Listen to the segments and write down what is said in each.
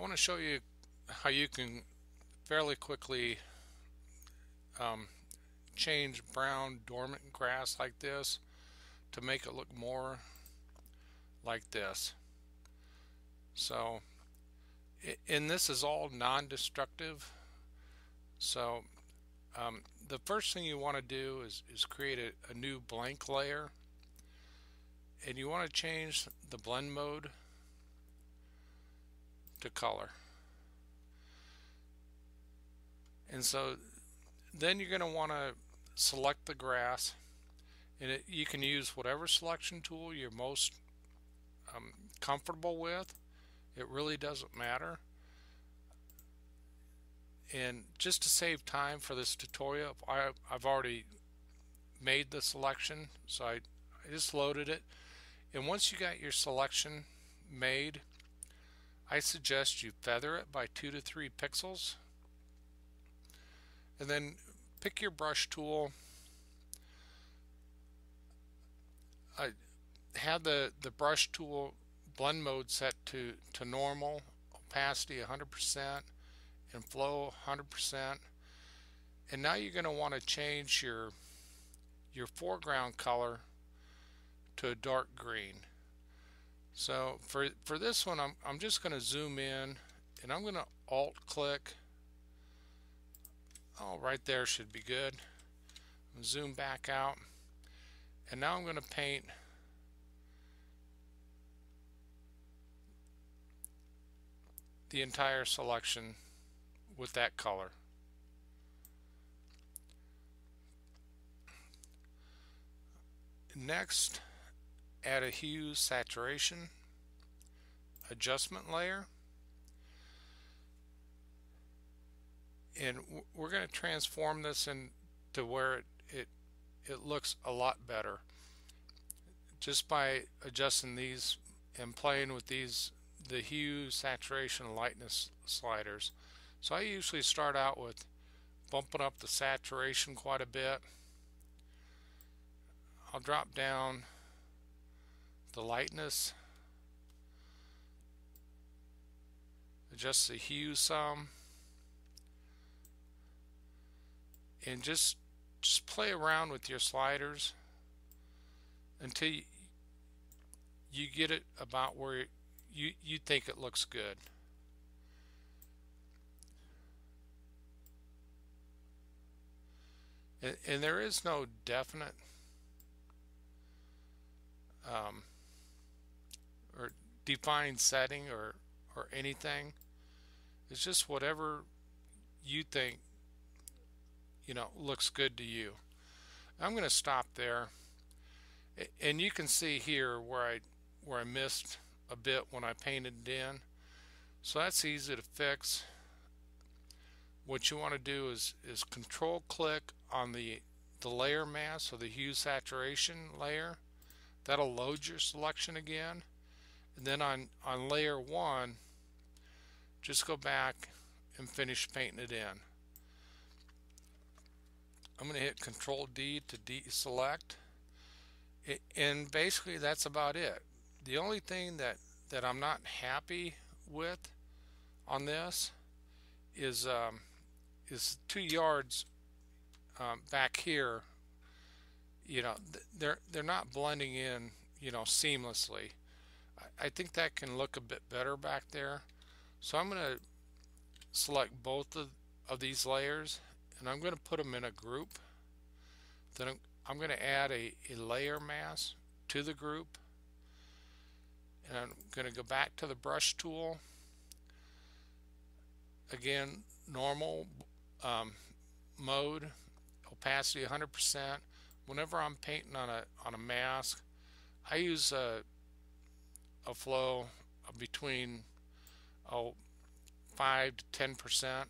want to show you how you can fairly quickly um, change brown dormant grass like this to make it look more like this. So, and this is all non-destructive. So, the first thing you want to do is create a new blank layer, and you want to change the blend mode to color. And so then you're going to want to select the grass, and you can use whatever selection tool you're most comfortable with. It really doesn't matter. And just to save time for this tutorial, I've already made the selection, so I just loaded it. And once you got your selection made, I suggest you feather it by 2 to 3 pixels, and then pick your brush tool. I have the brush tool blend mode set to normal, opacity 100%, and flow 100%. And now you're going to want to change your foreground color to a dark green. So for this one, I'm just going to zoom in, and I'm going to alt click. Oh, right there should be good. Zoom back out, and now I'm going to paint the entire selection with that color. Next, add a HueSaturation adjustment layer, and we're going to transform this into where it looks a lot better just by adjusting these and playing with these, the hue, saturation, lightness sliders. So I usually start out with bumping up the saturation quite a bit. I'll drop down the lightness, adjust the hue some, and just play around with your sliders until you get it about where you think it looks good. And there is no definite or defined setting or anything. It's just whatever you think looks good to you. I'm going to stop there, and you can see here where I missed a bit when I painted it in. So that's easy to fix. What you want to do is control click on the layer mask, so the hue saturation layer. That'll load your selection again. And then on layer 1, just go back and finish painting it in. I'm going to hit Control D to deselect. And basically that's about it. The only thing that I'm not happy with on this is 2 yards back here. They're not blending in seamlessly. I think that can look a bit better back there. So I'm going to select both of these layers, and I'm going to put them in a group. Then I'm going to add a layer mask to the group, and I'm going to go back to the brush tool. Again, normal mode, opacity 100%. Whenever I'm painting on a mask, I use a flow of between 5 to 10%,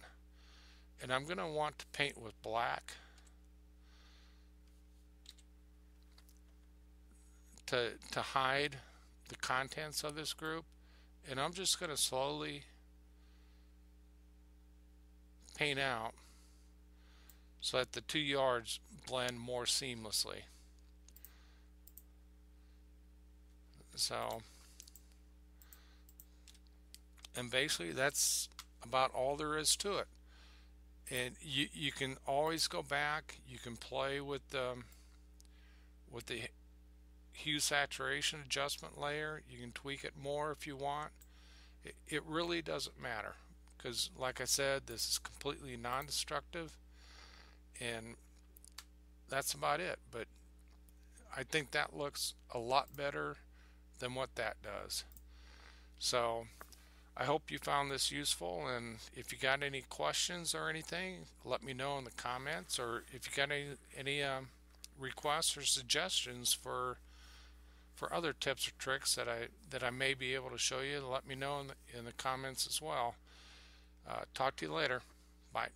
and I'm going to want to paint with black to hide the contents of this group. And I'm just going to slowly paint out so that the 2 yards blend more seamlessly. So And basically that's about all there is to it. And you can always go back. You can play with the hue saturation adjustment layer. You can tweak it more if you want. It really doesn't matter because, like I said, this is completely non-destructive, and that's about it. But I think that looks a lot better than what that does. So I hope you found this useful, and if you got any questions or anything, let me know in the comments, or if you got any requests or suggestions for other tips or tricks that I may be able to show you, let me know in the comments as well. Talk to you later. Bye.